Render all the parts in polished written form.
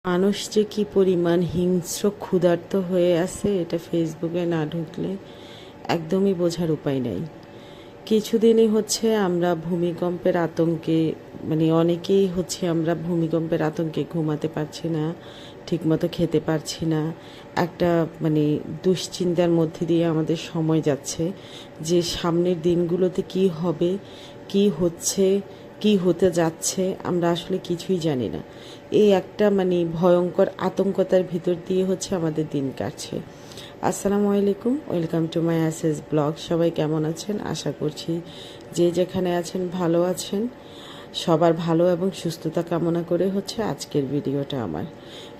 মানুষ যে কি পরিমাণ হিংস্র ক্ষুধার্ত হয়ে আছে এটা ফেসবুকে না ঢুকলে একদমই বোঝার উপায় নাই। কিছুদিনই হচ্ছে আমরা ভূমিকম্পের আতঙ্কে অনেকেই হচ্ছে আমরা ভূমিকম্পের আতঙ্কে ঘুমাতে পারছি না, ঠিকমতো খেতে পারছি না। একটা দুশ্চিন্তার মধ্যে দিয়ে আমাদের সময় যাচ্ছে যে সামনের দিনগুলোতে কি হবে, কি হচ্ছে, কি হতে যাচ্ছে আমরা আসলে কিছুই জানি না। এই একটা ভয়ঙ্কর আতঙ্কতার ভিতর দিয়ে হচ্ছে আমাদের দিন কাটছে। আসসালামু আলাইকুম, welcome to my access blog. সবাই কেমন আছেন? আশা করছি যে যেখানে আছেন ভালো আছেন। সবার ভালো এবং সুস্থতা কামনা করে হচ্ছে আজকের ভিডিওটা আমার।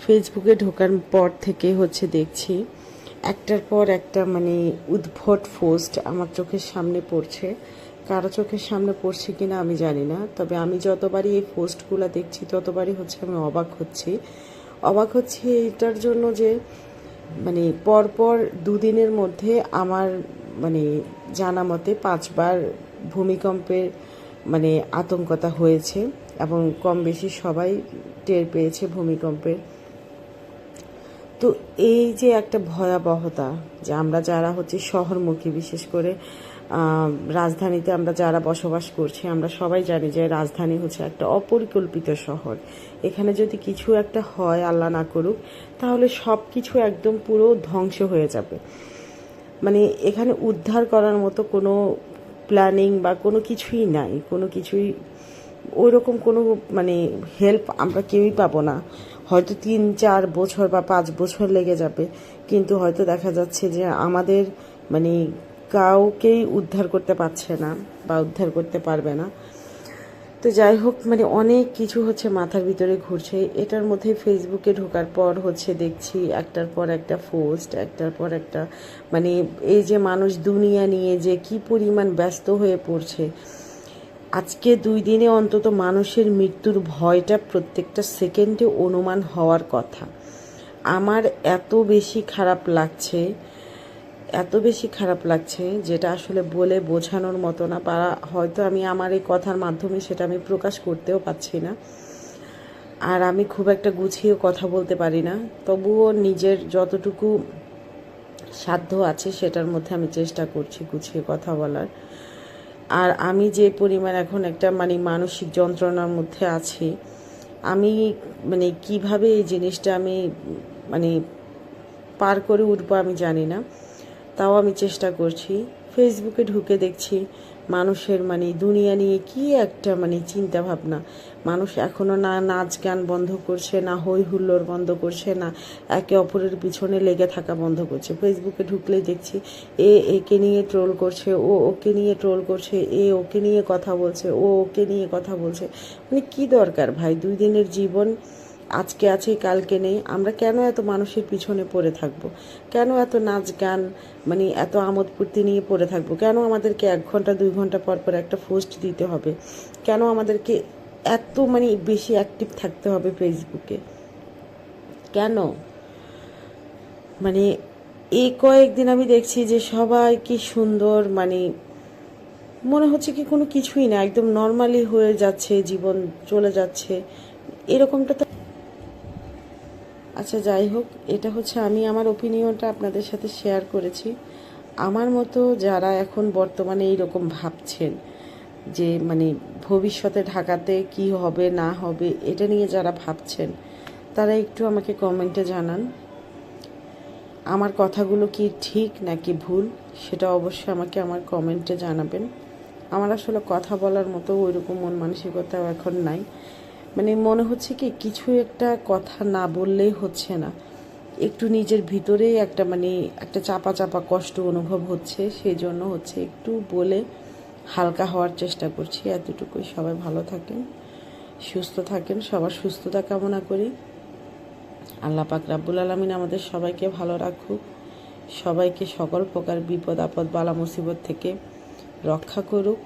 ফেসবুকে ঢোকার পর থেকে হচ্ছে দেখছি একটার পর একটা উদ্ভট পোস্ট আমার চোখের সামনে পড়ছে। কারো চোখের সামনে পড়ছে কিনা আমি জানি না, তবে আমি যতবারই এই পোস্টগুলো দেখছি ততবারই হচ্ছে আমি অবাক হচ্ছি এটার জন্য যে পরপর দুদিনের মধ্যে আমার জানা মতে 5বার ভূমিকম্পের আতঙ্কতা হয়েছে এবং কম বেশি সবাই টের পেয়েছে ভূমিকম্পের। তো এই যে একটা ভয়াবহতা, যে আমরা যারা হচ্ছে শহরমুখী, বিশেষ করে রাজধানীতে আমরা যারা বসবাস করছি, আমরা সবাই জানি যে রাজধানী হচ্ছে একটা অপরিকল্পিত শহর। এখানে যদি কিছু একটা হয়, আল্লাহ না করুক, তাহলে সব কিছু একদম পুরো ধ্বংস হয়ে যাবে। এখানে উদ্ধার করার মতো কোনো প্ল্যানিং বা কোনো কিছুই নাই, কোনো কিছুই ওই রকম কোনো হেল্প আমরা কেউই পাবো না। হয়তো 3-4 বছর বা 5 বছর লেগে যাবে, কিন্তু হয়তো দেখা যাচ্ছে যে আমাদের কাউকেই উদ্ধার করতে পারছে না বা উদ্ধার করতে পারবে না। তো যাই হোক, অনেক কিছু হচ্ছে মাথার ভিতরে ঘুরছে। এটার মধ্যে ফেসবুকে ঢোকার পর হচ্ছে দেখছি একটার পর একটা পোস্ট, একটার পর একটা এই যে মানুষ দুনিয়া নিয়ে যে কি পরিমাণ ব্যস্ত হয়ে পড়ছে। আজকে 2 দিনে অন্তত মানুষের মৃত্যুর ভয়টা প্রত্যেকটা সেকেন্ডে অনুমান হওয়ার কথা। আমার এত বেশি খারাপ লাগছে যেটা আসলে বলে বোঝানোর মতো না। বা হয়তো আমি আমার এই কথার মাধ্যমে সেটা আমি প্রকাশ করতেও পারছি না। আর আমি খুব একটা গুছিয়ে কথা বলতে পারি না, তবুও নিজের যতটুকু সাধ্য আছে সেটার মধ্যে আমি চেষ্টা করছি গুছিয়ে কথা বলার। আর আমি যে পরিমাণ এখন একটা মানসিক যন্ত্রণার মধ্যে আছি, আমি কিভাবে এই জিনিসটা আমি পার করে উঠবো আমি জানি না। তাও আমি চেষ্টা করছি। ফেসবুকে ঢুকে দেখছি মানুষের দুনিয়া নিয়ে কি একটা চিন্তা ভাবনা। মানুষ এখনও না নাচ গান বন্ধ করছে, না হই হুল্লোড় বন্ধ করছে, না একে অপরের পিছনে লেগে থাকা বন্ধ করছে। ফেসবুকে ঢুকলেই দেখছি একে নিয়ে ট্রোল করছে, ও ওকে নিয়ে ট্রোল করছে, ওকে নিয়ে কথা বলছে, ও ওকে নিয়ে কথা বলছে। কি দরকার ভাই? 2 দিনের জীবন, আজকে আছে কালকে নেই। আমরা কেন এত মানুষের পিছনে পড়ে থাকবো? কেন এত নাচ গান এত আমোদ ফুর্তি নিয়ে পড়ে থাকবো? কেন আমাদেরকে 1 ঘন্টা 2 ঘন্টা পর পর একটা পোস্ট দিতে হবে? কেন আমাদেরকে এত বেশি অ্যাক্টিভ থাকতে হবে ফেসবুকে? কেন এই কয়েকদিন আমি দেখছি যে সবাই কি সুন্দর, মনে হচ্ছে কি কোনো কিছুই না, একদম নর্মালি হয়ে যাচ্ছে, জীবন চলে যাচ্ছে। এরকমটা তো আচ্ছা, যাই হোক, এটা হচ্ছে আমি আমার ওপিনিয়নটা আপনাদের সাথে শেয়ার করেছি। আমার মতো যারা এখন বর্তমানে এইরকম ভাবছেন যে ভবিষ্যতে ঢাকাতে কি হবে না হবে এটা নিয়ে যারা ভাবছেন, তারা একটু আমাকে কমেন্টে জানান আমার কথাগুলো কি ঠিক নাকি ভুল, সেটা অবশ্যই আমাকে আমার কমেন্টে জানাবেন। আমার আসলে কথা বলার মতো ওইরকম মন মানসিকতাও এখন নাই। মনে হচ্ছে কি কিছু একটা কথা না বললেই হচ্ছে না, একটু নিজের ভিতরেই একটা একটা চাপা চাপা কষ্ট অনুভব হচ্ছে। সেই জন্য হচ্ছে একটু বলে হালকা হওয়ার চেষ্টা করছি, এতটুকুই। সবাই ভালো থাকেন, সুস্থ থাকেন, সবার সুস্থতা কামনা করি। আল্লাহ পাক রাব্বুল আলামিন আমাদের সবাইকে ভালো রাখুক, সবাইকে সকল প্রকার বিপদ আপদ বালা মুসিবত থেকে রক্ষা করুক।